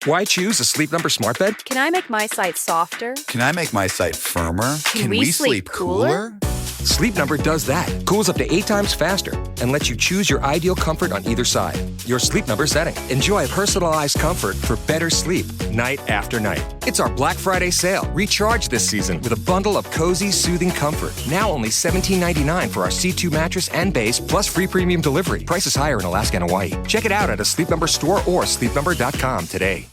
Why choose a Sleep Number smart bed? Can I make my site softer? Can I make my site firmer? Can we sleep cooler? Sleep Number does that. Cools up to 8 times faster and lets you choose your ideal comfort on either side. Your Sleep Number setting. Enjoy personalized comfort for better sleep night after night. It's our Black Friday sale. Recharge this season with a bundle of cozy, soothing comfort. Now only $17.99 for our C2 mattress and base, plus free premium delivery. Prices higher in Alaska and Hawaii. Check it out at a Sleep Number store or sleepnumber.com today.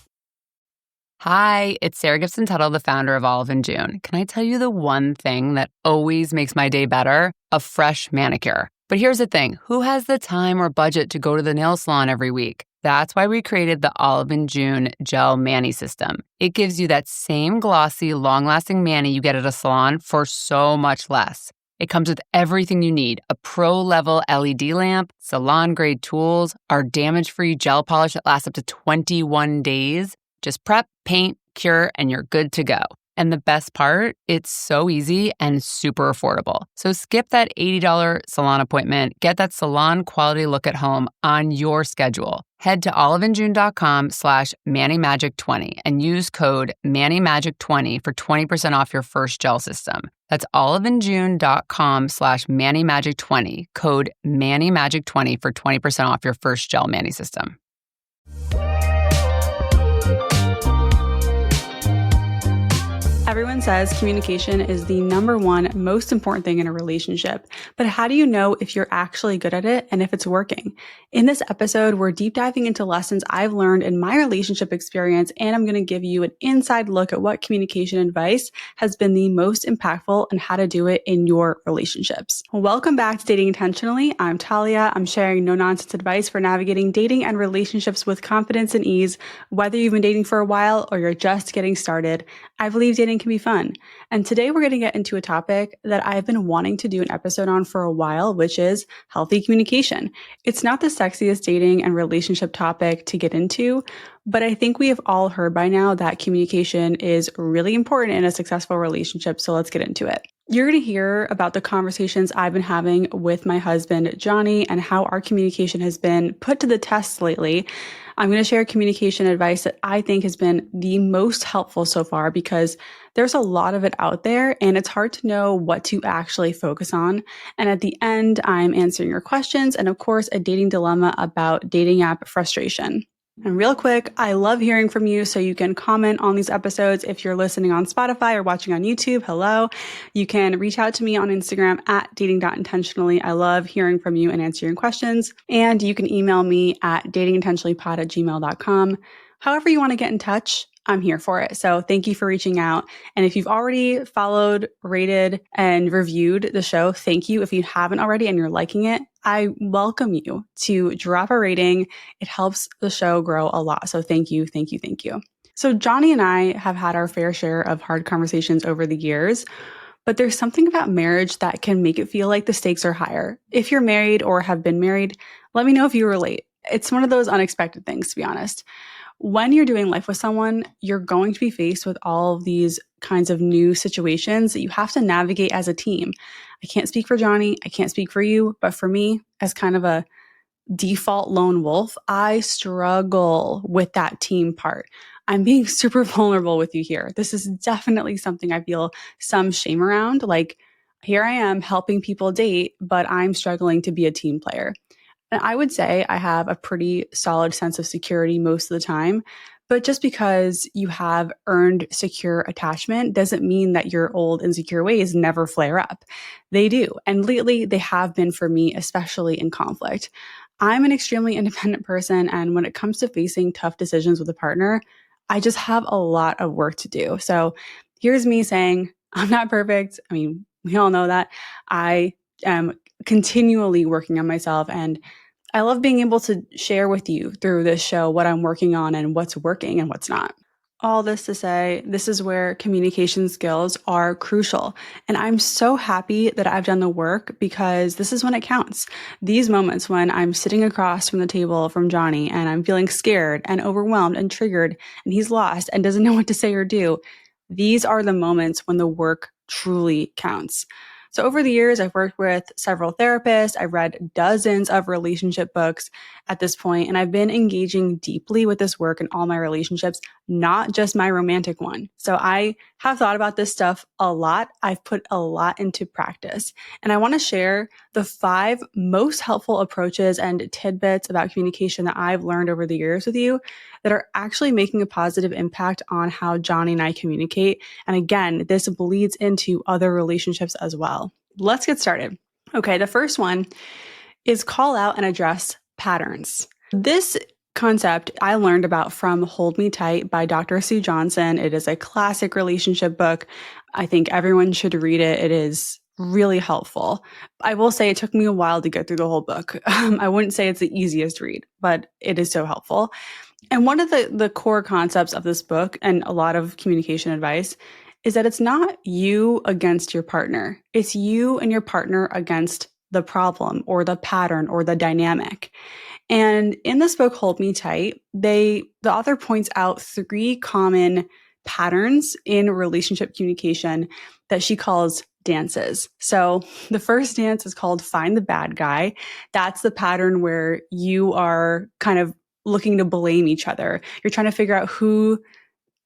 Hi, it's Sarah Gibson Tuttle, the founder of Olive & June. Can I tell you the one thing that always makes my day better? A fresh manicure. But here's the thing, who has the time or budget to go to the nail salon every week? That's why we created the Olive & June Gel Mani System. It gives you that same glossy, long-lasting mani you get at a salon for so much less. It comes with everything you need, a pro-level LED lamp, salon-grade tools, our damage-free gel polish that lasts up to 21 days. Just prep, paint, cure, and you're good to go. And the best part, it's so easy and super affordable. So skip that $80 salon appointment. Get that salon quality look at home on your schedule. Head to oliveandjune.com/ManiMagic20 and use code ManiMagic20 for 20% off your first gel system. That's oliveandjune.com/ManiMagic20, code ManiMagic20 for 20% off your first gel mani system. Everyone says communication is the number one most important thing in a relationship, but how do you know if you're actually good at it and if it's working? In this episode, we're deep diving into lessons I've learned in my relationship experience, and I'm going to give you an inside look at what communication advice has been the most impactful and how to do it in your relationships. Welcome back to Dating Intentionally. I'm Talia. I'm sharing no-nonsense advice for navigating dating and relationships with confidence and ease, whether you've been dating for a while or you're just getting started. I believe dating can be fun. And today we're going to get into a topic that I've been wanting to do an episode on for a while, which is healthy communication. It's not the sexiest dating and relationship topic to get into, but I think we have all heard by now that communication is really important in a successful relationship. So let's get into it. You're going to hear about the conversations I've been having with my husband, Johnny, and how our communication has been put to the test lately. I'm going to share communication advice that I think has been the most helpful so far because there's a lot of it out there and it's hard to know what to actually focus on. And at the end, I'm answering your questions and, of course, a dating dilemma about dating app frustration. And real quick, I love hearing from you, so you can comment on these episodes. If you're listening on Spotify or watching on YouTube, hello. You can reach out to me on Instagram at dating.intentionally. I love hearing from you and answering questions. And you can email me at datingintentionallypod@gmail.com. However you want to get in touch, I'm here for it. So thank you for reaching out. And if you've already followed, rated, and reviewed the show, thank you. If you haven't already and you're liking it, I welcome you to drop a rating. It helps the show grow a lot. So thank you, thank you, thank you. So Johnny and I have had our fair share of hard conversations over the years, but there's something about marriage that can make it feel like the stakes are higher. If you're married or have been married, let me know if you relate. It's one of those unexpected things, to be honest. When you're doing life with someone, you're going to be faced with all of these kinds of new situations that you have to navigate as a team. I can't speak for Johnny. I can't speak for you. But for me, as kind of a default lone wolf, I struggle with that team part. I'm being super vulnerable with you here. This is definitely something I feel some shame around. Like, here I am helping people date, but I'm struggling to be a team player. And I would say I have a pretty solid sense of security most of the time, but just because you have earned secure attachment doesn't mean that your old insecure ways never flare up. They do. And lately they have been for me, especially in conflict. I'm an extremely independent person. And when it comes to facing tough decisions with a partner, I just have a lot of work to do. So here's me saying, I'm not perfect. I mean, we all know that. I am continually working on myself, and I love being able to share with you through this show what I'm working on and what's working and what's not. All this to say, this is where communication skills are crucial. And I'm so happy that I've done the work because this is when it counts. These moments when I'm sitting across from the table from Johnny and I'm feeling scared and overwhelmed and triggered and he's lost and doesn't know what to say or do. These are the moments when the work truly counts. So over the years, I've worked with several therapists. I've read dozens of relationship books at this point, and I've been engaging deeply with this work in all my relationships, not just my romantic one. So I have thought about this stuff a lot. I've put a lot into practice, and I want to share the 5 most helpful approaches and tidbits about communication that I've learned over the years with you that are actually making a positive impact on how Johnny and I communicate. And again, this bleeds into other relationships as well. Let's get started. Okay, the first one is call out and address patterns. This concept I learned about from Hold Me Tight by Dr. Sue Johnson. It is a classic relationship book. I think everyone should read it. It is really helpful. I will say it took me a while to get through the whole book. I wouldn't say it's the easiest read, but it is so helpful. And one of the core concepts of this book and a lot of communication advice is that it's not you against your partner. It's you and your partner against the problem or the pattern or the dynamic. And in this book, Hold Me Tight, the author points out 3 common patterns in relationship communication that she calls dances. So the first dance is called Find the Bad Guy. That's the pattern where you are kind of looking to blame each other. You're trying to figure out who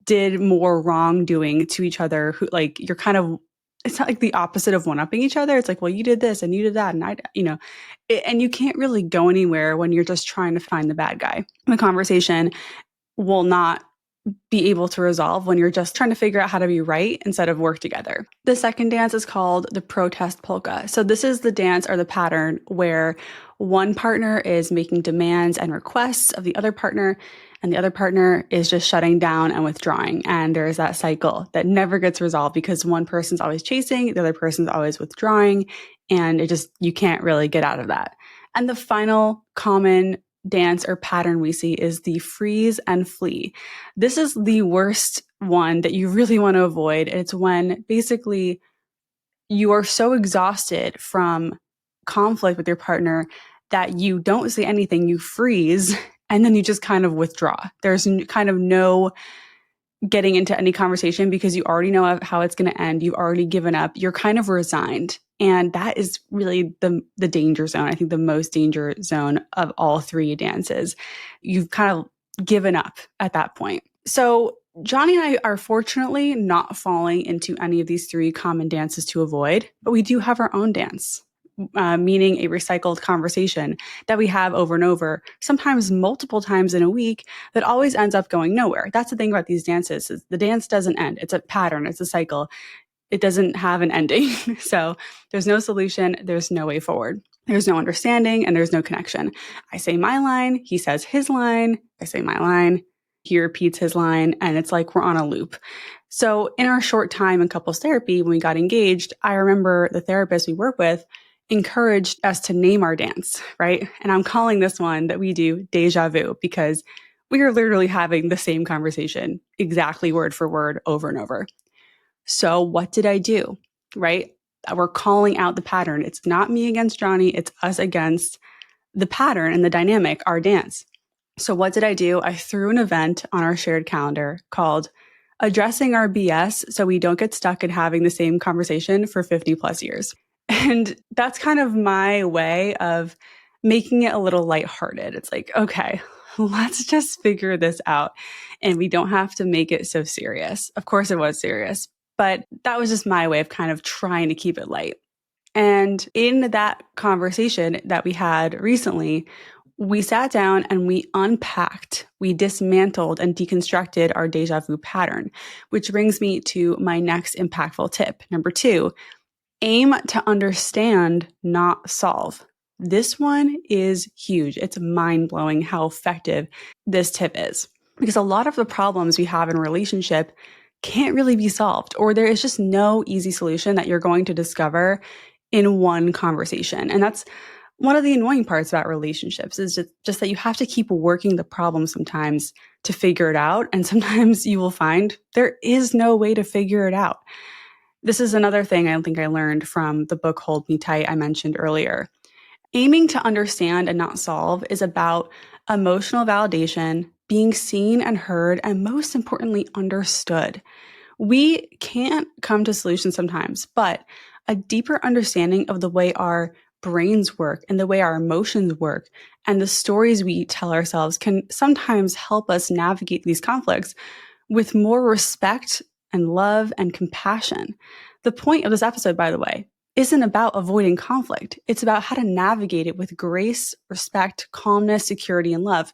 did more wrongdoing to each other, who, like, you're kind of, it's not like the opposite of one-upping each other. It's like, well, you did this and you did that. And and you can't really go anywhere when you're just trying to find the bad guy. The conversation will not be able to resolve when you're just trying to figure out how to be right instead of work together. The second dance is called the protest polka. So this is the dance or the pattern where one partner is making demands and requests of the other partner, and the other partner is just shutting down and withdrawing. And there's that cycle that never gets resolved because one person's always chasing, the other person's always withdrawing, and you can't really get out of that. And the final common dance or pattern we see is the freeze and flee. This is the worst one that you really want to avoid. It's when basically you are so exhausted from conflict with your partner that you don't say anything, you freeze, and then you just kind of withdraw. There's kind of no getting into any conversation because you already know how it's going to end. You've already given up. You're kind of resigned. And that is really the danger zone. I think the most danger zone of all 3 dances. You've kind of given up at that point. So Johnny and I are fortunately not falling into any of these 3 common dances to avoid, but we do have our own dance, meaning a recycled conversation that we have over and over, sometimes multiple times in a week, that always ends up going nowhere. That's the thing about these dances, is the dance doesn't end. It's a pattern. It's a cycle. It doesn't have an ending. So there's no solution. There's no way forward. There's no understanding and there's no connection. I say my line. He says his line. I say my line. He repeats his line. And it's like we're on a loop. So in our short time in couples therapy, when we got engaged, I remember the therapist we work with encouraged us to name our dance, right? And I'm calling this one that we do deja vu because we are literally having the same conversation exactly word for word over and over. So what did I do, right? We're calling out the pattern. It's not me against Johnny. It's us against the pattern and the dynamic, our dance. So what did I do? I threw an event on our shared calendar called Addressing Our BS so we don't get stuck in having the same conversation for 50 plus years. And that's kind of my way of making it a little lighthearted. It's like, okay, let's just figure this out. And we don't have to make it so serious. Of course it was serious, but that was just my way of kind of trying to keep it light. And in that conversation that we had recently, we sat down and we unpacked, we dismantled and deconstructed our deja vu pattern, which brings me to my next impactful tip. Number 2, aim to understand, not solve. This one is huge. It's mind-blowing how effective this tip is, because a lot of the problems we have in a relationship can't really be solved, or there is just no easy solution that you're going to discover in one conversation. And that's one of the annoying parts about relationships, is just that you have to keep working the problem sometimes to figure it out. And sometimes you will find there is no way to figure it out. This is another thing I think I learned from the book Hold Me Tight I mentioned earlier. Aiming to understand and not solve is about emotional validation, being seen and heard, and most importantly, understood. We can't come to solutions sometimes, but a deeper understanding of the way our brains work and the way our emotions work and the stories we tell ourselves can sometimes help us navigate these conflicts with more respect and love and compassion. The point of this episode, by the way, isn't about avoiding conflict. It's about how to navigate it with grace, respect, calmness, security, and love,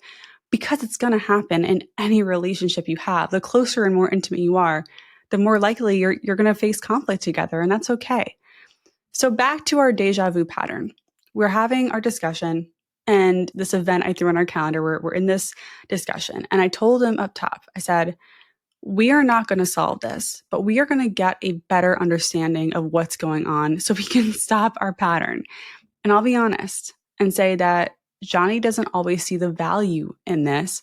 because it's going to happen in any relationship you have. The closer and more intimate you are, the more likely you're going to face conflict together, and that's okay. So back to our deja vu pattern. We're having our discussion, and this event I threw on our calendar, we're in this discussion, and I told him up top, I said, we are not going to solve this, but we are going to get a better understanding of what's going on so we can stop our pattern. And I'll be honest and say that Johnny doesn't always see the value in this,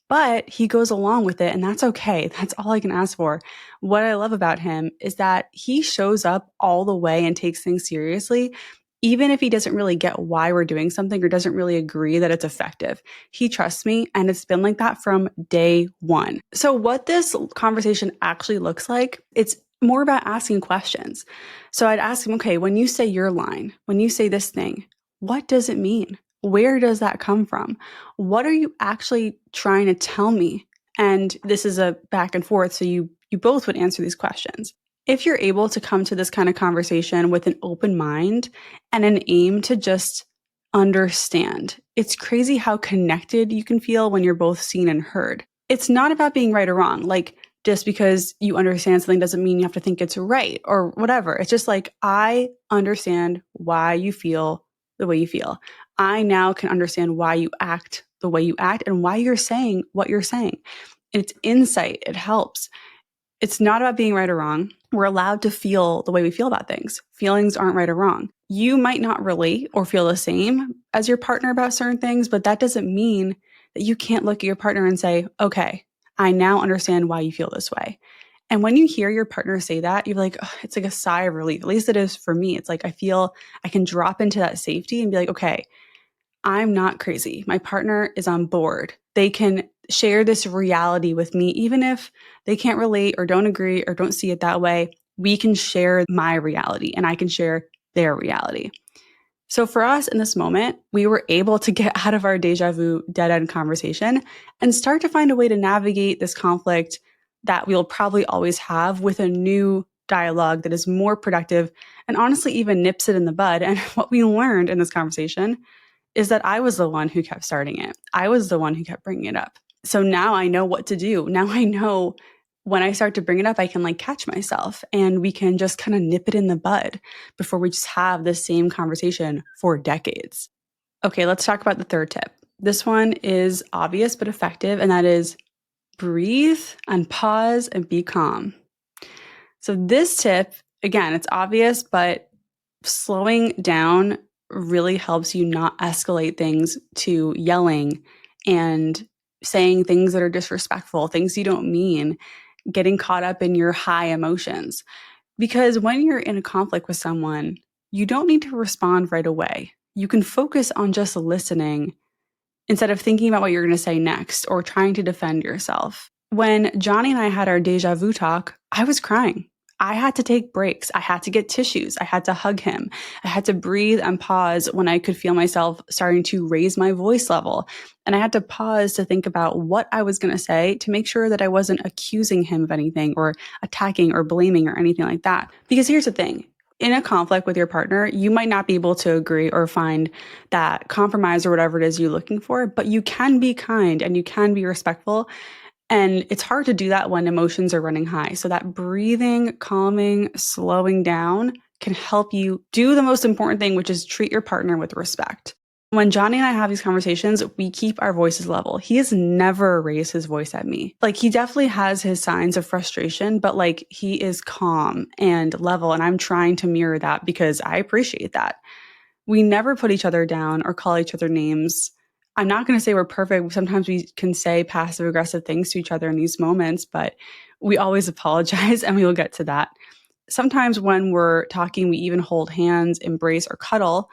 but he goes along with it, and that's okay. That's all I can ask for. What I love about him is that he shows up all the way and takes things seriously, even if he doesn't really get why we're doing something or doesn't really agree that it's effective. He trusts me, and it's been like that from day one. So what this conversation actually looks like, it's more about asking questions. So I'd ask him, okay, when you say your line, when you say this thing, what does it mean? Where does that come from? What are you actually trying to tell me? And this is a back and forth, so you both would answer these questions. If you're able to come to this kind of conversation with an open mind and an aim to just understand, it's crazy how connected you can feel when you're both seen and heard. It's not about being right or wrong. Like, just because you understand something doesn't mean you have to think it's right or whatever. It's just like, I understand why you feel the way you feel. I now can understand why you act the way you act and why you're saying what you're saying. It's insight. It helps. It's not about being right or wrong. We're allowed to feel the way we feel about things. Feelings aren't right or wrong. You might not relate or feel the same as your partner about certain things, but that doesn't mean that you can't look at your partner and say, okay, I now understand why you feel this way. And when you hear your partner say that, you're like, oh, it's like a sigh of relief. At least it is for me. It's like I feel I can drop into that safety and be like, okay, I'm not crazy. My partner is on board. They can share this reality with me, even if they can't relate or don't agree or don't see it that way. We can share my reality and I can share their reality. So for us in this moment, we were able to get out of our deja vu dead end conversation and start to find a way to navigate this conflict that we'll probably always have with a new dialogue that is more productive and honestly even nips it in the bud. And what we learned in this conversation is that I was the one who kept starting it. I was the one who kept bringing it up. So now I know what to do. Now I know when I start to bring it up, I can like catch myself and we can just kind of nip it in the bud before we just have the same conversation for decades. Okay, let's talk about the third tip. This one is obvious but effective, and that is breathe and pause and be calm. So this tip, again, it's obvious, but slowing down really helps you not escalate things to yelling and saying things that are disrespectful, things you don't mean, getting caught up in your high emotions. Because when you're in a conflict with someone, you don't need to respond right away. You can focus on just listening instead of thinking about what you're going to say next or trying to defend yourself. When Johnny and I had our deja vu talk, I was crying. I had to take breaks. I had to get tissues. I had to hug him. I had to breathe and pause when I could feel myself starting to raise my voice level. And I had to pause to think about what I was going to say to make sure that I wasn't accusing him of anything or attacking or blaming or anything like that. Because here's the thing. In a conflict with your partner, you might not be able to agree or find that compromise or whatever it is you're looking for, but you can be kind and you can be respectful. And it's hard to do that when emotions are running high. So that breathing, calming, slowing down can help you do the most important thing, which is treat your partner with respect. When Johnny and I have these conversations, we keep our voices level. He has never raised his voice at me. Like, he definitely has his signs of frustration, but like, he is calm and level. And I'm trying to mirror that because I appreciate that. We never put each other down or call each other names. I'm not going to say we're perfect. Sometimes we can say passive aggressive things to each other in these moments, but we always apologize, and we will get to that. Sometimes when we're talking, we even hold hands, embrace, or cuddle,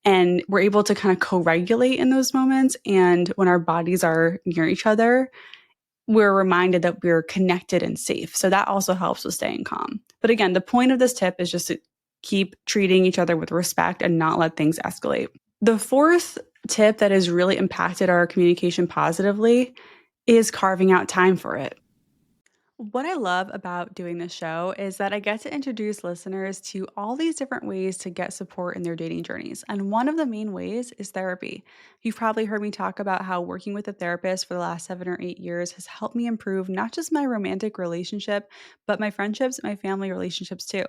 and we're able to kind of co-regulate in those moments. And when our bodies are near each other, we're reminded that we're connected and safe. So that also helps with staying calm. But again, the point of this tip is just to keep treating each other with respect and not let things escalate. The fourth tip that has really impacted our communication positively is carving out time for it. What I love about doing this show is that I get to introduce listeners to all these different ways to get support in their dating journeys. And one of the main ways is therapy. You've probably heard me talk about how working with a therapist for the last 7 or 8 years has helped me improve not just my romantic relationship, but my friendships and my family relationships too.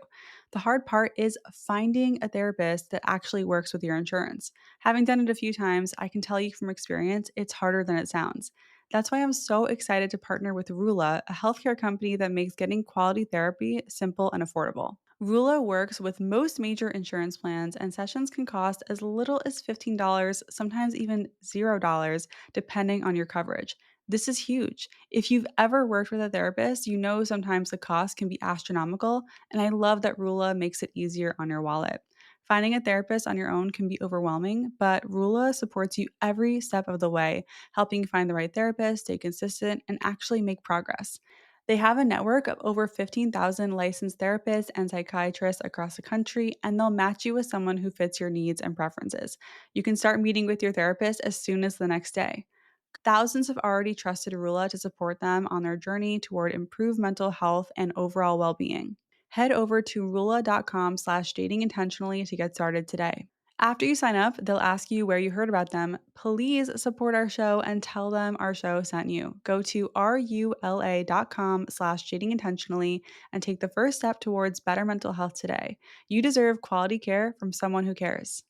The hard part is finding a therapist that actually works with your insurance. Having done it a few times, I can tell you from experience, it's harder than it sounds. That's why I'm so excited to partner with Rula, a healthcare company that makes getting quality therapy simple and affordable. Rula works with most major insurance plans, and sessions can cost as little as $15, sometimes even $0, depending on your coverage. This is huge. If you've ever worked with a therapist, you know sometimes the cost can be astronomical, and I love that Rula makes it easier on your wallet. Finding a therapist on your own can be overwhelming, but Rula supports you every step of the way, helping you find the right therapist, stay consistent, and actually make progress. They have a network of over 15,000 licensed therapists and psychiatrists across the country, and they'll match you with someone who fits your needs and preferences. You can start meeting with your therapist as soon as the next day. Thousands have already trusted Rula to support them on their journey toward improved mental health and overall well-being. Head over to rula.com/datingintentionally to get started today. After you sign up, they'll ask you where you heard about them. Please support our show and tell them our show sent you. Go to rula.com/datingintentionally and take the first step towards better mental health today. You deserve quality care from someone who cares.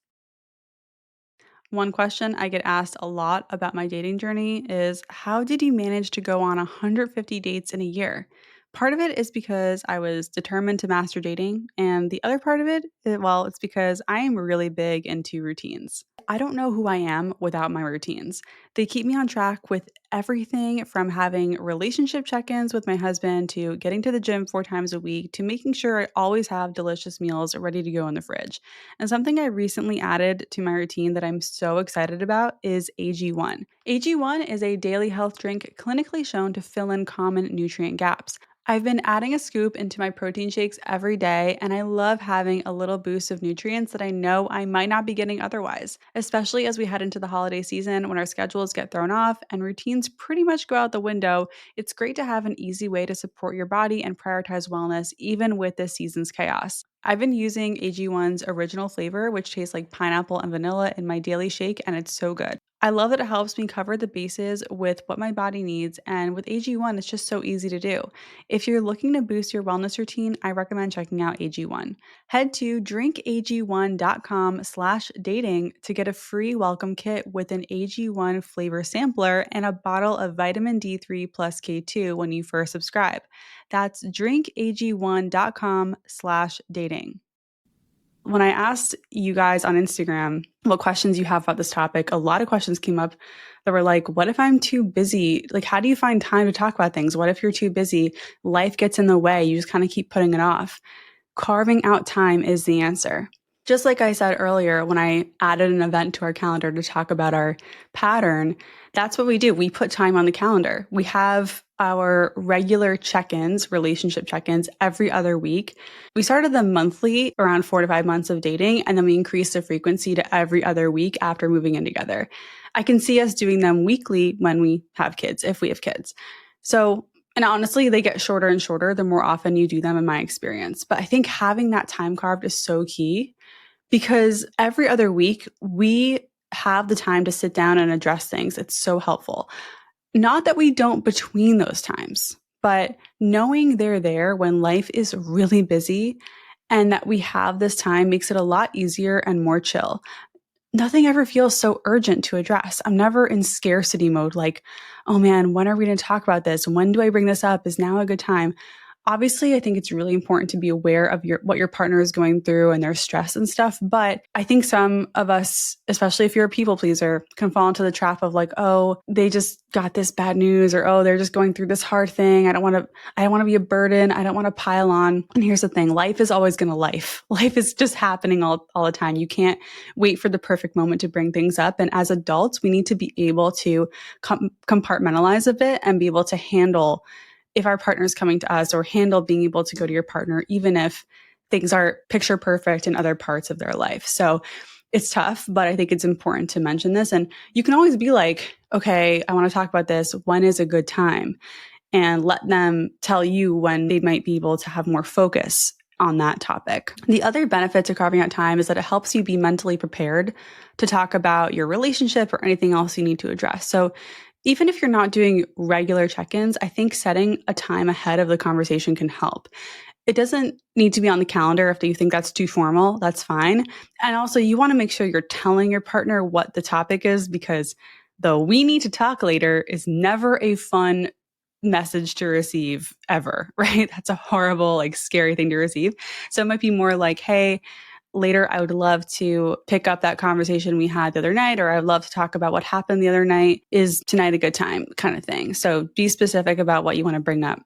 One question I get asked a lot about my dating journey is, how did you manage to go on 150 dates in a year? Part of it is because I was determined to master dating, and the other part of it, well, it's because I am really big into routines. I don't know who I am without my routines. They keep me on track with everything from having relationship check ins with my husband to getting to the gym 4 times a week to making sure I always have delicious meals ready to go in the fridge. And something I recently added to my routine that I'm so excited about is AG1. AG1 is a daily health drink clinically shown to fill in common nutrient gaps. I've been adding a scoop into my protein shakes every day, and I love having a little boost of nutrients that I know I might not be getting otherwise, especially as we head into the holiday season when our schedules get thrown off and routines pretty much go out the window. It's great to have an easy way to support your body and prioritize wellness, even with this season's chaos. I've been using AG1's original flavor, which tastes like pineapple and vanilla, in my daily shake, and it's so good. I love that it helps me cover the bases with what my body needs, and with AG1, it's just so easy to do. If you're looking to boost your wellness routine, I recommend checking out AG1. Head to drinkag1.com/dating to get a free welcome kit with an AG1 flavor sampler and a bottle of vitamin D3 plus K2 when you first subscribe. That's drinkag1.com/dating. When I asked you guys on Instagram what questions you have about this topic, a lot of questions came up that were like, what if I'm too busy? Like, how do you find time to talk about things? What if you're too busy? Life gets in the way. You just kind of keep putting it off. Carving out time is the answer. Just like I said earlier, when I added an event to our calendar to talk about our pattern, that's what we do. We put time on the calendar. We have our regular check-ins, relationship check-ins every other week. We started them monthly, around 4 to 5 months of dating, and then we increased the frequency to every other week after moving in together. I can see us doing them weekly when we have kids, if we have kids. So, and honestly, they get shorter and shorter the more often you do them, in my experience. But I think having that time carved is so key, because every other week we have the time to sit down and address things. It's so helpful. Not that we don't between those times, but knowing they're there when life is really busy and that we have this time makes it a lot easier and more chill. Nothing ever feels so urgent to address. I'm never in scarcity mode, like, oh man, when are we going to talk about this? When do I bring this up? Is now a good time? Obviously, I think it's really important to be aware of what your partner is going through and their stress and stuff. But I think some of us, especially if you're a people pleaser, can fall into the trap of like, oh, they just got this bad news, or oh, they're just going through this hard thing. I don't want to be a burden. I don't want to pile on. And here's the thing. Life is always going to life. Life is just happening all the time. You can't wait for the perfect moment to bring things up. And as adults, we need to be able to compartmentalize a bit and be able to handle if our partner is coming to us, or handle being able to go to your partner, even if things are picture perfect in other parts of their life. So it's tough, but I think it's important to mention this. And you can always be like, okay, I want to talk about this. When is a good time? And let them tell you when they might be able to have more focus on that topic. The other benefit to carving out time is that it helps you be mentally prepared to talk about your relationship or anything else you need to address. So even if you're not doing regular check-ins, I think setting a time ahead of the conversation can help. It doesn't need to be on the calendar. If you think that's too formal, that's fine. And also, you want to make sure you're telling your partner what the topic is, because the "we need to talk later" is never a fun message to receive ever, right? That's a horrible, like scary thing to receive. So it might be more like, hey, later, I would love to pick up that conversation we had the other night, or I'd love to talk about what happened the other night. Is tonight a good time, kind of thing? So be specific about what you want to bring up.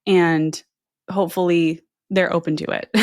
And hopefully they're open to it.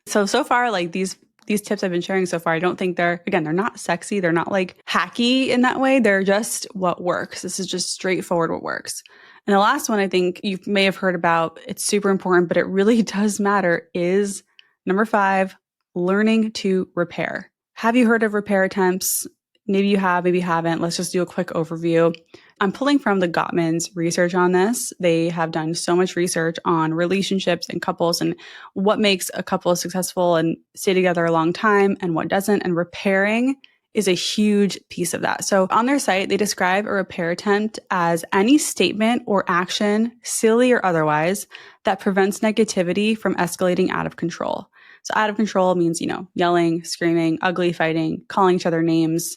So far, like these tips I've been sharing so far, I don't think they're not sexy. They're not like hacky in that way. They're just what works. This is just straightforward what works. And the last one I think you may have heard about, it's super important, but it really does matter, is number 5, learning to repair. Have you heard of repair attempts? Maybe you have, maybe you haven't. Let's just do a quick overview. I'm pulling from the Gottman's research on this. They have done so much research on relationships and couples and what makes a couple successful and stay together a long time and what doesn't. And repairing is a huge piece of that. So on their site, they describe a repair attempt as any statement or action, silly or otherwise, that prevents negativity from escalating out of control. So out of control means, yelling, screaming, ugly fighting, calling each other names,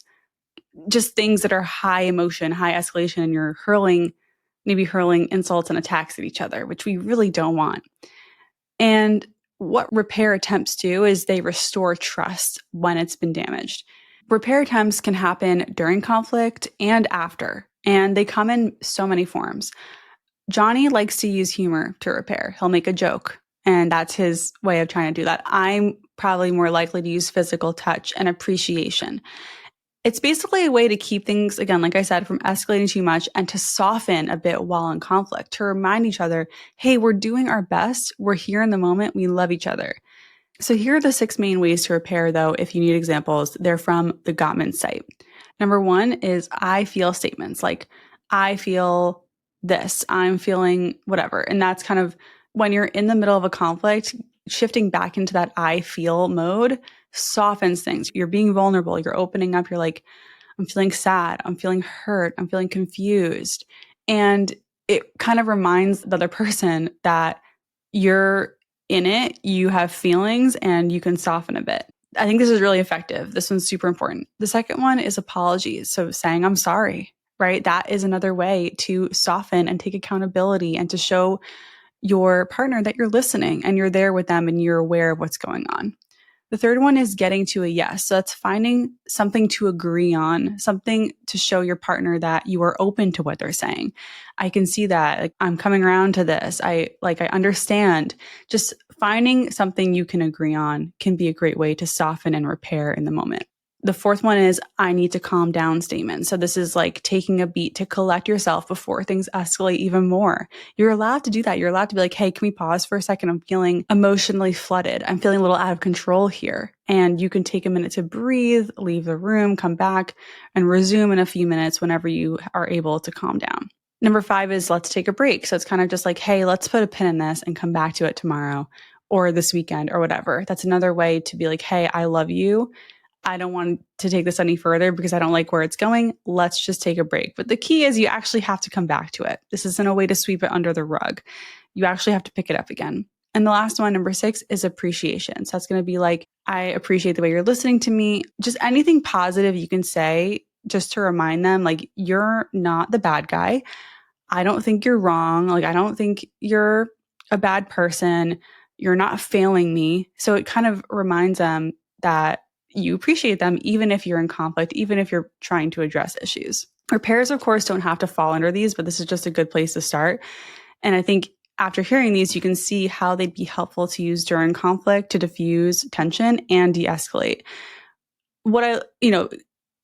just things that are high emotion, high escalation, and you're maybe hurling insults and attacks at each other, which we really don't want. And what repair attempts do is they restore trust when it's been damaged. Repair attempts can happen during conflict and after, and they come in so many forms. Johnny likes to use humor to repair. He'll make a joke, and that's his way of trying to do that. I'm probably more likely to use physical touch and appreciation. It's basically a way to keep things, again, like I said, from escalating too much and to soften a bit while in conflict, to remind each other, hey, we're doing our best. We're here in the moment. We love each other. So here are the 6 main ways to repair, though, if you need examples. They're from the Gottman site. Number 1 is I feel statements, like I feel this, I'm feeling whatever. And that's kind of when you're in the middle of a conflict, shifting back into that I feel mode softens things. You're being vulnerable. You're opening up. You're like, I'm feeling sad. I'm feeling hurt. I'm feeling confused. And it kind of reminds the other person that you're in it, you have feelings, and you can soften a bit. I think this is really effective. This one's super important. The second one is apologies. So saying I'm sorry, right? That is another way to soften and take accountability and to show your partner that you're listening and you're there with them and you're aware of what's going on. The third one is getting to a yes. So that's finding something to agree on, something to show your partner that you are open to what they're saying. I can see that. Like, I'm coming around to this. I understand. Just finding something you can agree on can be a great way to soften and repair in the moment. The fourth one is I need to calm down statement. So this is like taking a beat to collect yourself before things escalate even more. You're allowed to do that. You're allowed to be like, hey, can we pause for a second? I'm feeling emotionally flooded. I'm feeling a little out of control here. And you can take a minute to breathe, leave the room, come back, and resume in a few minutes whenever you are able to calm down. Number 5 is let's take a break. So it's kind of just like, hey, let's put a pin in this and come back to it tomorrow or this weekend or whatever. That's another way to be like, hey, I love you. I don't want to take this any further because I don't like where it's going. Let's just take a break. But the key is you actually have to come back to it. This isn't a way to sweep it under the rug. You actually have to pick it up again. And the last one, number 6, is appreciation. So that's going to be like, I appreciate the way you're listening to me. Just anything positive you can say just to remind them, like, you're not the bad guy. I don't think you're wrong. Like, I don't think you're a bad person. You're not failing me. So it kind of reminds them that you appreciate them, even if you're in conflict, even if you're trying to address issues. Repairs, of course, don't have to fall under these, but this is just a good place to start. And I think after hearing these, you can see how they'd be helpful to use during conflict to diffuse tension and de-escalate.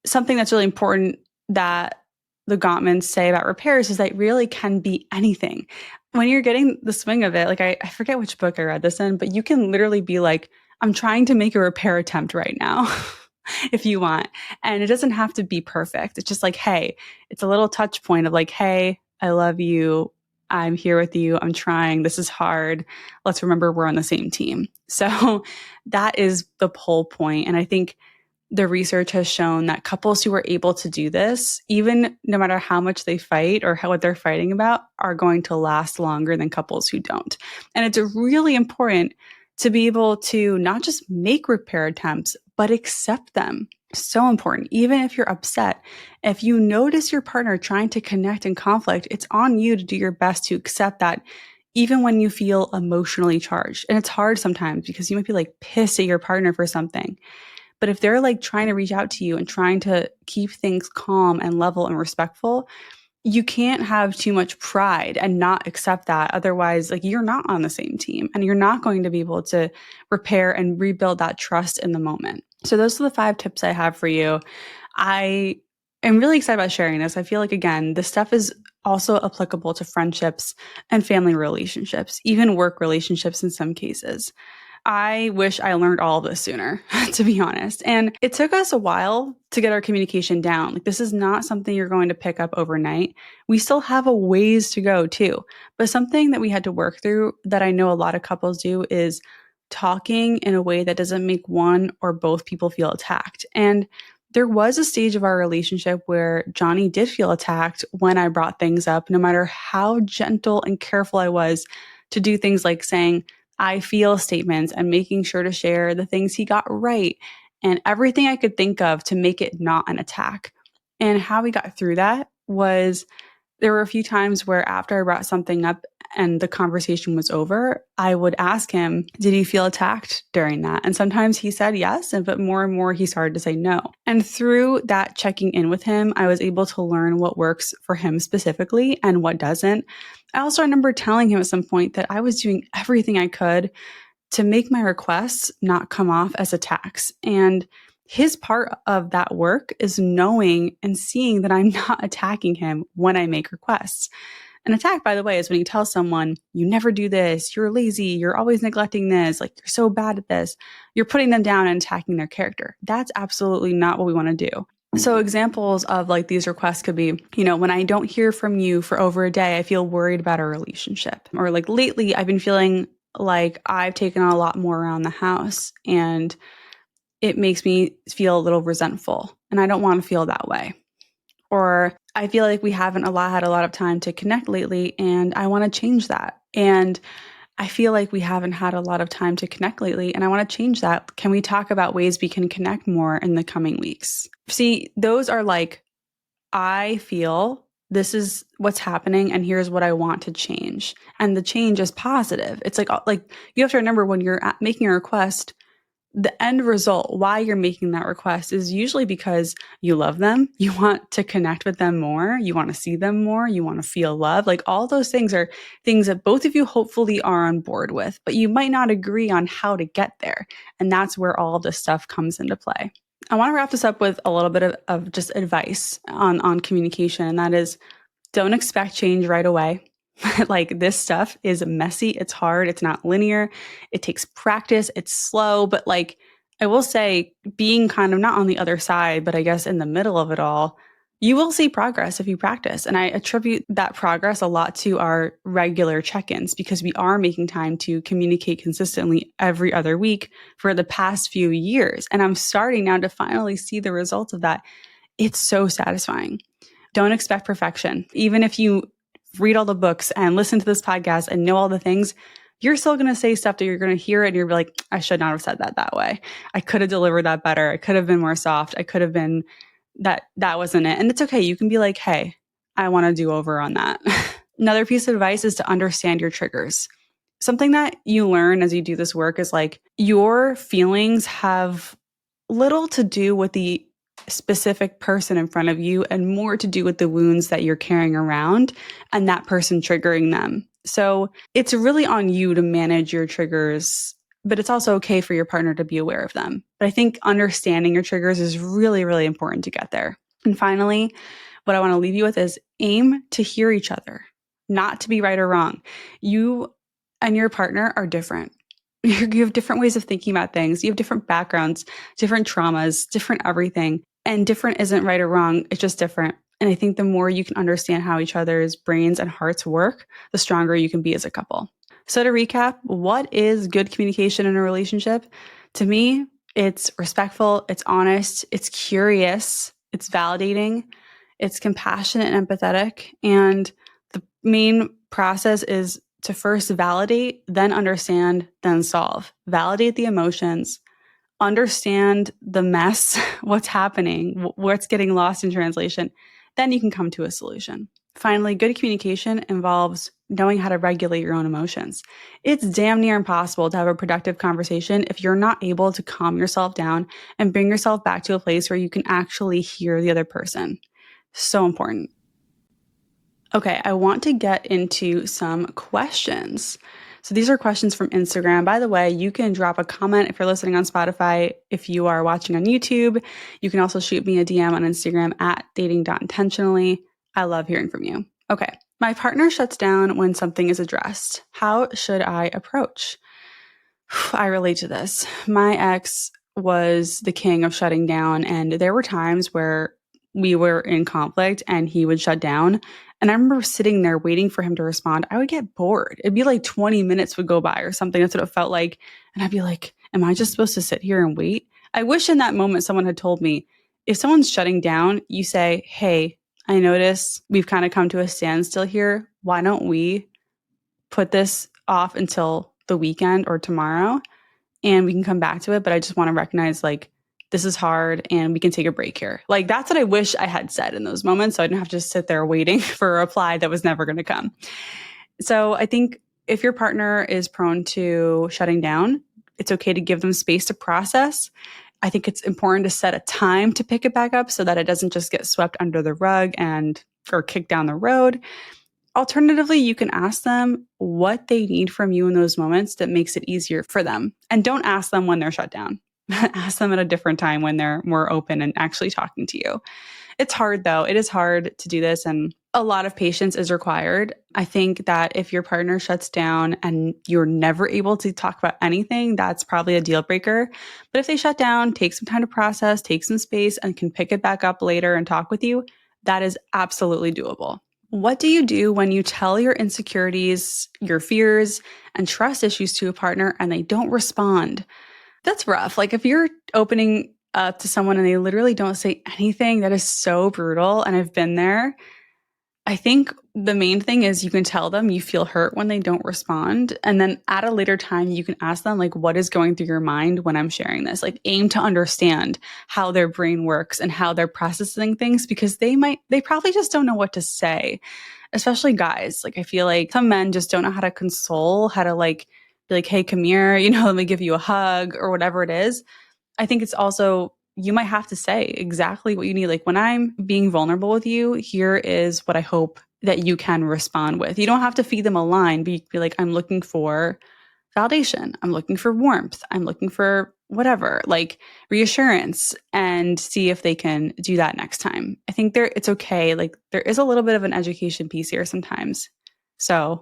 Something that's really important that the Gottmans say about repairs is that it really can be anything. When you're getting the swing of it, like I forget which book I read this in, but you can literally be like, I'm trying to make a repair attempt right now if you want. And it doesn't have to be perfect. It's just like, hey, it's a little touch point of like, hey, I love you. I'm here with you. I'm trying. This is hard. Let's remember we're on the same team. So that is the whole point. And I think the research has shown that couples who are able to do this, even no matter how much they fight or what they're fighting about, are going to last longer than couples who don't. And it's really important to be able to not just make repair attempts, but accept them. So important. Even if you're upset, if you notice your partner trying to connect in conflict, it's on you to do your best to accept that, even when you feel emotionally charged. And it's hard sometimes because you might be like pissed at your partner for something. But if they're like trying to reach out to you and trying to keep things calm and level and respectful, you can't have too much pride and not accept that. Otherwise, like you're not on the same team and you're not going to be able to repair and rebuild that trust in the moment. So those are the 5 tips I have for you. I am really excited about sharing this. I feel like, again, this stuff is also applicable to friendships and family relationships, even work relationships in some cases. I wish I learned all of this sooner, to be honest. And it took us a while to get our communication down. Like, this is not something you're going to pick up overnight. We still have a ways to go too. But something that we had to work through that I know a lot of couples do is talking in a way that doesn't make one or both people feel attacked. And there was a stage of our relationship where Johnny did feel attacked when I brought things up, no matter how gentle and careful I was to do things like saying, I feel statements and making sure to share the things he got right and everything I could think of to make it not an attack. And how we got through that was there were a few times where after I brought something up and the conversation was over, I would ask him, did he feel attacked during that? And sometimes he said yes, but more and more he started to say no. And through that checking in with him, I was able to learn what works for him specifically and what doesn't. I also remember telling him at some point that I was doing everything I could to make my requests not come off as attacks. And his part of that work is knowing and seeing that I'm not attacking him when I make requests. An attack, by the way, is when you tell someone, you never do this, you're lazy, you're always neglecting this, like you're so bad at this. You're putting them down and attacking their character. That's absolutely not what we want to do. So examples of like these requests could be, when I don't hear from you for over a day, I feel worried about our relationship. Or like lately, I've been feeling like I've taken on a lot more around the house and it makes me feel a little resentful and I don't want to feel that way. Or I feel like we haven't had a lot of time to connect lately and I want to change that. And I feel like we haven't had a lot of time to connect lately and I want to change that. Can we talk about ways we can connect more in the coming weeks? See, those are like, I feel this is what's happening and here's what I want to change. And the change is positive. It's like you have to remember when you're making a request, the end result, why you're making that request is usually because you love them. You want to connect with them more. You want to see them more. You want to feel love. Like all those things are things that both of you hopefully are on board with, but you might not agree on how to get there. And that's where all of this stuff comes into play. I want to wrap this up with a little bit of just advice on communication. And that is, don't expect change right away. Like this stuff is messy. It's hard. It's not linear. It takes practice. It's slow. But like I will say, being kind of not on the other side, but I guess in the middle of it all, you will see progress if you practice. And I attribute that progress a lot to our regular check-ins because we are making time to communicate consistently every other week for the past few years. And I'm starting now to finally see the results of that. It's so satisfying. Don't expect perfection. Even if you read all the books and listen to this podcast and know all the things, you're still going to say stuff that you're going to hear it and you're like, I should not have said that way. I could have delivered that better. I could have been more soft. I could have been that wasn't it. And it's okay. You can be like, hey, I want to do over on that. Another piece of advice is to understand your triggers. Something that you learn as you do this work is like your feelings have little to do with the specific person in front of you and more to do with the wounds that you're carrying around and that person triggering them. So it's really on you to manage your triggers, but it's also okay for your partner to be aware of them. But I think understanding your triggers is really, really important to get there. And finally, what I want to leave you with is aim to hear each other, not to be right or wrong. You and your partner are different. You have different ways of thinking about things. You have different backgrounds, different traumas, different everything. And different isn't right or wrong. It's just different. And I think the more you can understand how each other's brains and hearts work, the stronger you can be as a couple. So to recap, what is good communication in a relationship? To me, it's respectful, it's honest, it's curious, it's validating, it's compassionate and empathetic. And the main process is to first validate, then understand, then solve. Validate the emotions, understand the mess, what's happening, what's getting lost in translation. Then you can come to a solution. Finally, good communication involves knowing how to regulate your own emotions. It's damn near impossible to have a productive conversation if you're not able to calm yourself down and bring yourself back to a place where you can actually hear the other person. So important. Okay, I want to get into some questions. So these are questions from Instagram. By the way, you can drop a comment if you're listening on Spotify. If you are watching on YouTube, you can also shoot me a DM on Instagram at dating.intentionally. I love hearing from you. Okay, my partner shuts down when something is addressed. How should I approach? I relate to this. My ex was the king of shutting down, and there were times where we were in conflict and he would shut down. And I remember sitting there waiting for him to respond. I would get bored. It'd be like 20 minutes would go by or something. That's what it felt like. And I'd be like, am I just supposed to sit here and wait? I wish in that moment someone had told me, if someone's shutting down, you say, hey, I notice we've kind of come to a standstill here. Why don't we put this off until the weekend or tomorrow and we can come back to it? But I just want to recognize like, this is hard and we can take a break here. Like that's what I wish I had said in those moments. So I didn't have to just sit there waiting for a reply that was never going to come. So I think if your partner is prone to shutting down, it's okay to give them space to process. I think it's important to set a time to pick it back up so that it doesn't just get swept under the rug or kicked down the road. Alternatively, you can ask them what they need from you in those moments that makes it easier for them. And don't ask them when they're shut down. Ask them at a different time when they're more open and actually talking to you. It's hard though. It is hard to do this and a lot of patience is required. I think that if your partner shuts down and you're never able to talk about anything, that's probably a deal breaker. But if they shut down, take some time to process, take some space and can pick it back up later and talk with you, that is absolutely doable. What do you do when you tell your insecurities, your fears, and trust issues to a partner and they don't respond? That's rough. Like if you're opening up to someone and they literally don't say anything, that is so brutal. And I've been there. I think the main thing is you can tell them you feel hurt when they don't respond. And then at a later time, you can ask them like, what is going through your mind when I'm sharing this? Like aim to understand how their brain works and how they're processing things because they probably just don't know what to say, especially guys. Like I feel like some men just don't know how to console, how to like, be like, hey, come here, let me give you a hug or whatever it is. I think it's also, you might have to say exactly what you need. Like when I'm being vulnerable with you, here is what I hope that you can respond with. You don't have to feed them a line, but you can be like, I'm looking for validation. I'm looking for warmth. I'm looking for whatever, like reassurance and see if they can do that next time. I think it's okay. Like there is a little bit of an education piece here sometimes. So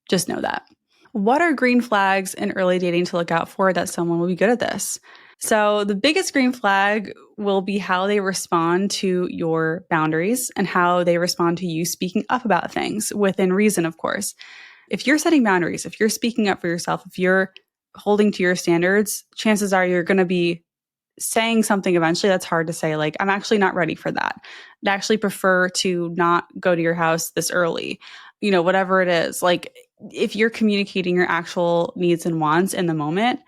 just know that. What are green flags in early dating to look out for that someone will be good at this? So the biggest green flag will be how they respond to your boundaries and how they respond to you speaking up about things within reason, of course. If you're setting boundaries, if you're speaking up for yourself, if you're holding to your standards, chances are you're going to be saying something eventually that's hard to say, like, I'm actually not ready for that. I'd actually prefer to not go to your house this early, whatever it is. Like, if you're communicating your actual needs and wants in the moment,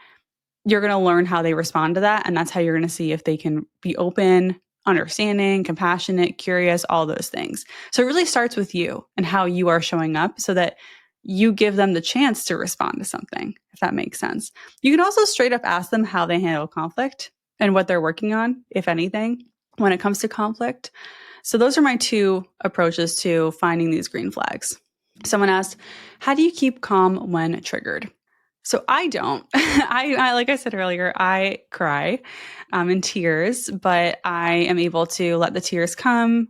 you're going to learn how they respond to that. And that's how you're going to see if they can be open, understanding, compassionate, curious, all those things. So it really starts with you and how you are showing up so that you give them the chance to respond to something, if that makes sense. You can also straight up ask them how they handle conflict and what they're working on, if anything, when it comes to conflict. So those are my two approaches to finding these green flags. Someone asked, how do you keep calm when triggered? So I don't. I like I said earlier, I cry in tears, but I am able to let the tears come,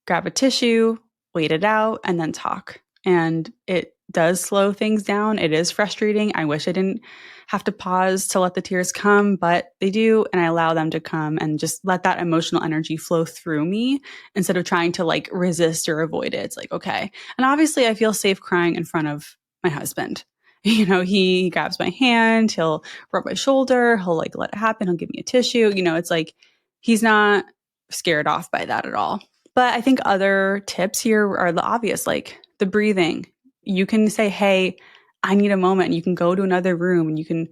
grab a tissue, wait it out, and then talk. And it does slow things down. It is frustrating. I wish I didn't have to pause to let the tears come, but they do. And I allow them to come and just let that emotional energy flow through me instead of trying to like resist or avoid it. It's like, okay. And obviously I feel safe crying in front of my husband. You know, he grabs my hand, he'll rub my shoulder, he'll like let it happen, he'll give me a tissue. You know, it's like he's not scared off by that at all. But I think other tips here are the obvious, like the breathing. You can say, hey, I need a moment. And you can go to another room and you can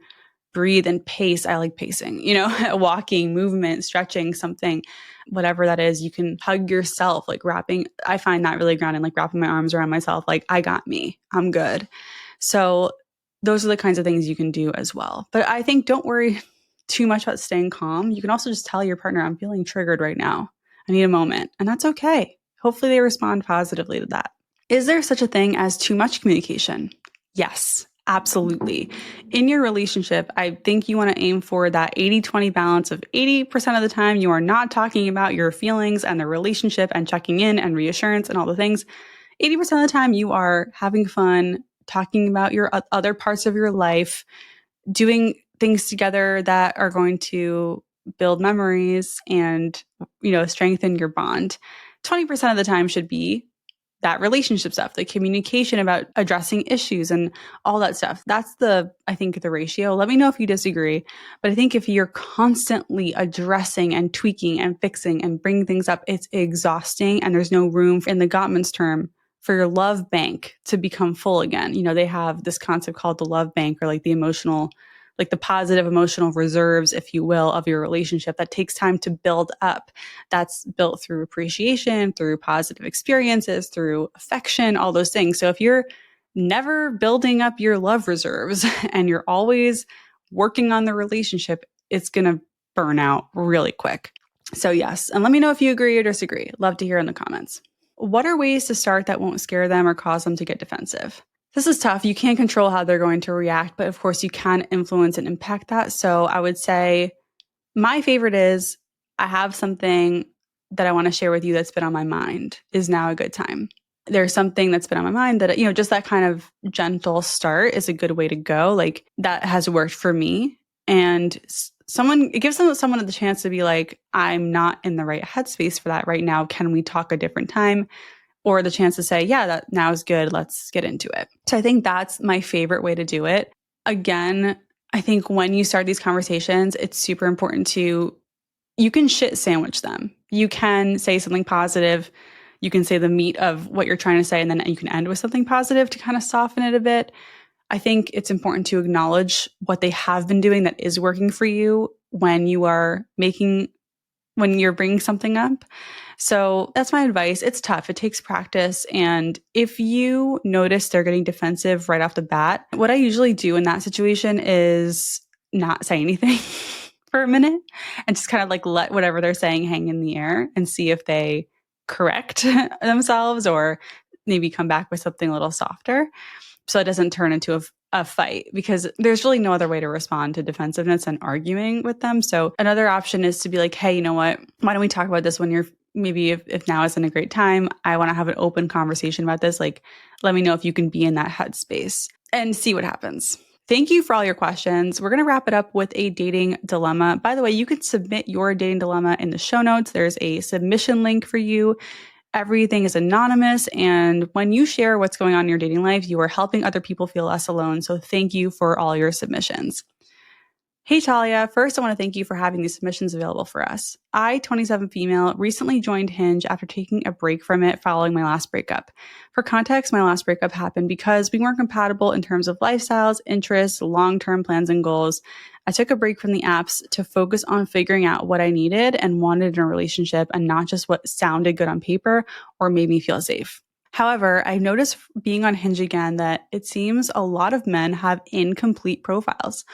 breathe and pace. I like pacing, you know, walking, movement, stretching, something, whatever that is. You can hug yourself, like wrapping. I find that really grounding, like wrapping my arms around myself. Like, I got me. I'm good. So those are the kinds of things you can do as well. But I think don't worry too much about staying calm. You can also just tell your partner, I'm feeling triggered right now. I need a moment. And that's okay. Hopefully they respond positively to that. Is there such a thing as too much communication? Yes, absolutely. In your relationship, I think you want to aim for that 80-20 balance of 80% of the time you are not talking about your feelings and the relationship and checking in and reassurance and all the things. 80% of the time you are having fun, talking about your other parts of your life, doing things together that are going to build memories and, you know, strengthen your bond. 20% of the time should be that relationship stuff, the communication about addressing issues and all that stuff. That's I think the ratio. Let me know if you disagree. But I think if you're constantly addressing and tweaking and fixing and bringing things up, it's exhausting. And there's no room, in the Gottman's term, for your love bank to become full again. You know, they have this concept called the love bank, or like the emotional, like the positive emotional reserves, if you will, of your relationship that takes time to build up. That's built through appreciation, through positive experiences, through affection, all those things. So if you're never building up your love reserves and you're always working on the relationship, it's going to burn out really quick. So yes, and let me know if you agree or disagree. Love to hear in the comments. What are ways to start that won't scare them or cause them to get defensive? This is tough. You can't control how they're going to react, but of course you can influence and impact that. So I would say my favorite is, I have something that I want to share with you that's been on my mind. Is now a good time? There's something that's been on my mind that, you know, just that kind of gentle start is a good way to go. Like, that has worked for me. And it gives someone the chance to be like, I'm not in the right headspace for that right now. Can we talk a different time? Or the chance to say, yeah, that now is good. Let's get into it. So I think that's my favorite way to do it. Again, I think when you start these conversations, it's super important you can shit sandwich them. You can say something positive. You can say the meat of what you're trying to say, and then you can end with something positive to kind of soften it a bit. I think it's important to acknowledge what they have been doing that is working for you when you're bringing something up. So that's my advice. It's tough. It takes practice. And if you notice they're getting defensive right off the bat, what I usually do in that situation is not say anything for a minute and just kind of like let whatever they're saying hang in the air and see if they correct themselves or maybe come back with something a little softer, so it doesn't turn into a fight, because there's really no other way to respond to defensiveness than arguing with them. So another option is to be like, hey, you know what? Why don't we talk about this when you're maybe if now isn't a great time? I want to have an open conversation about this. Like, let me know if you can be in that headspace and see what happens. Thank you for all your questions. We're going to wrap it up with a dating dilemma. By the way, you can submit your dating dilemma in the show notes. There's a submission link for you. Everything is anonymous. And when you share what's going on in your dating life, you are helping other people feel less alone. So thank you for all your submissions. Hey, Talia. First, I want to thank you for having these submissions available for us. I, 27 female, recently joined Hinge after taking a break from it following my last breakup. For context, my last breakup happened because we weren't compatible in terms of lifestyles, interests, long-term plans, and goals. I took a break from the apps to focus on figuring out what I needed and wanted in a relationship, and not just what sounded good on paper or made me feel safe. However, I noticed being on Hinge again that it seems a lot of men have incomplete profiles.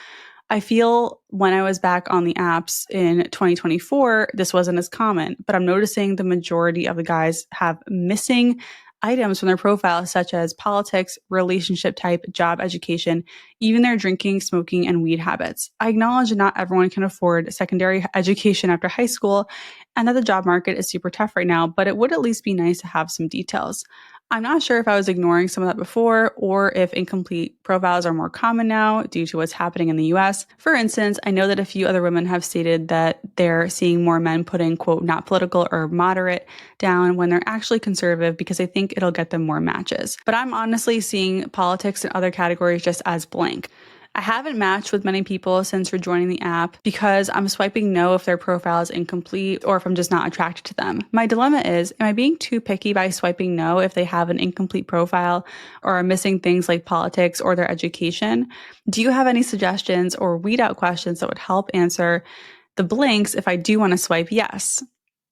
I feel when I was back on the apps in 2024, this wasn't as common, but I'm noticing the majority of the guys have missing items from their profile, such as politics, relationship type, job, education, even their drinking, smoking, and weed habits. I acknowledge that not everyone can afford secondary education after high school and that the job market is super tough right now, but it would at least be nice to have some details. I'm not sure if I was ignoring some of that before or if incomplete profiles are more common now due to what's happening in the US. For instance, I know that a few other women have stated that they're seeing more men putting, quote, not political or moderate down when they're actually conservative because they think it'll get them more matches. But I'm honestly seeing politics and other categories just as blank. I haven't matched with many people since rejoining the app because I'm swiping no if their profile is incomplete or if I'm just not attracted to them. My dilemma is, am I being too picky by swiping no if they have an incomplete profile or are missing things like politics or their education? Do you have any suggestions or weed out questions that would help answer the blanks if I do want to swipe yes?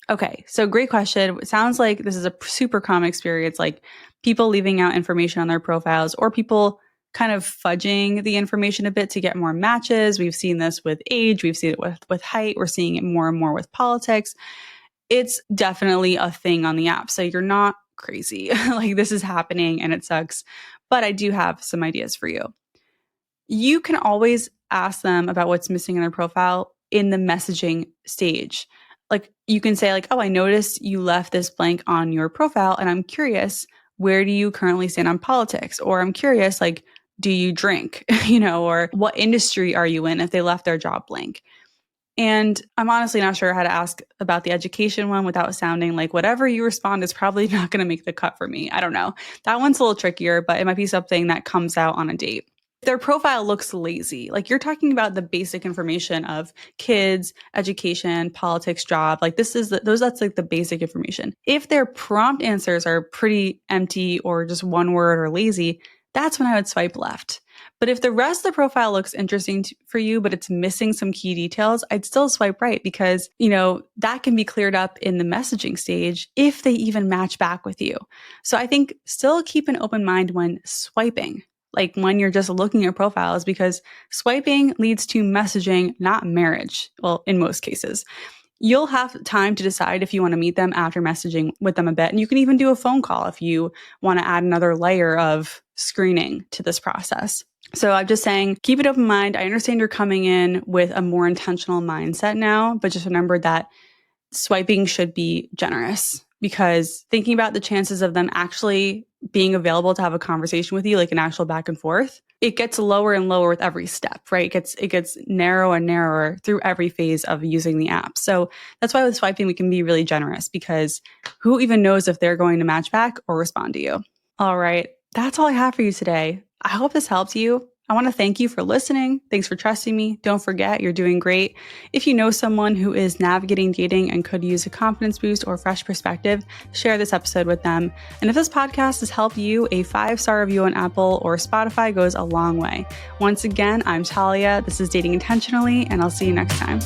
Okay, so great question. It sounds like this is a super common experience, like people leaving out information on their profiles or people kind of fudging the information a bit to get more matches. We've seen this with age. We've seen it with height. We're seeing it more and more with politics. It's definitely a thing on the app. So you're not crazy. Like this is happening and it sucks. But I do have some ideas for you. You can always ask them about what's missing in their profile in the messaging stage. Like you can say like, oh, I noticed you left this blank on your profile and I'm curious, where do you currently stand on politics? Or I'm curious, like, do you drink, or what industry are you in if they left their job blank? And I'm honestly not sure how to ask about the education one without sounding like whatever you respond is probably not going to make the cut for me. I don't know. That one's a little trickier, but it might be something that comes out on a date. Their profile looks lazy. Like you're talking about the basic information of kids, education, politics, job. Like that's like the basic information. If their prompt answers are pretty empty or just one word or lazy, that's when I would swipe left. But if the rest of the profile looks interesting for you, but it's missing some key details, I'd still swipe right because, that can be cleared up in the messaging stage if they even match back with you. So I think still keep an open mind when swiping, like when you're just looking at profiles, because swiping leads to messaging, not marriage. Well, in most cases. You'll have time to decide if you want to meet them after messaging with them a bit. And you can even do a phone call if you want to add another layer of screening to this process. So I'm just saying, keep an open mind. I understand you're coming in with a more intentional mindset now, but just remember that swiping should be generous because thinking about the chances of them actually being available to have a conversation with you, like an actual back and forth, it gets lower and lower with every step, right? It gets narrower and narrower through every phase of using the app. So that's why with swiping, we can be really generous because who even knows if they're going to match back or respond to you? All right. That's all I have for you today. I hope this helped you. I want to thank you for listening. Thanks for trusting me. Don't forget, you're doing great. If you know someone who is navigating dating and could use a confidence boost or fresh perspective, share this episode with them. And if this podcast has helped you, a 5-star review on Apple or Spotify goes a long way. Once again, I'm Talia. This is Dating Intentionally, and I'll see you next time.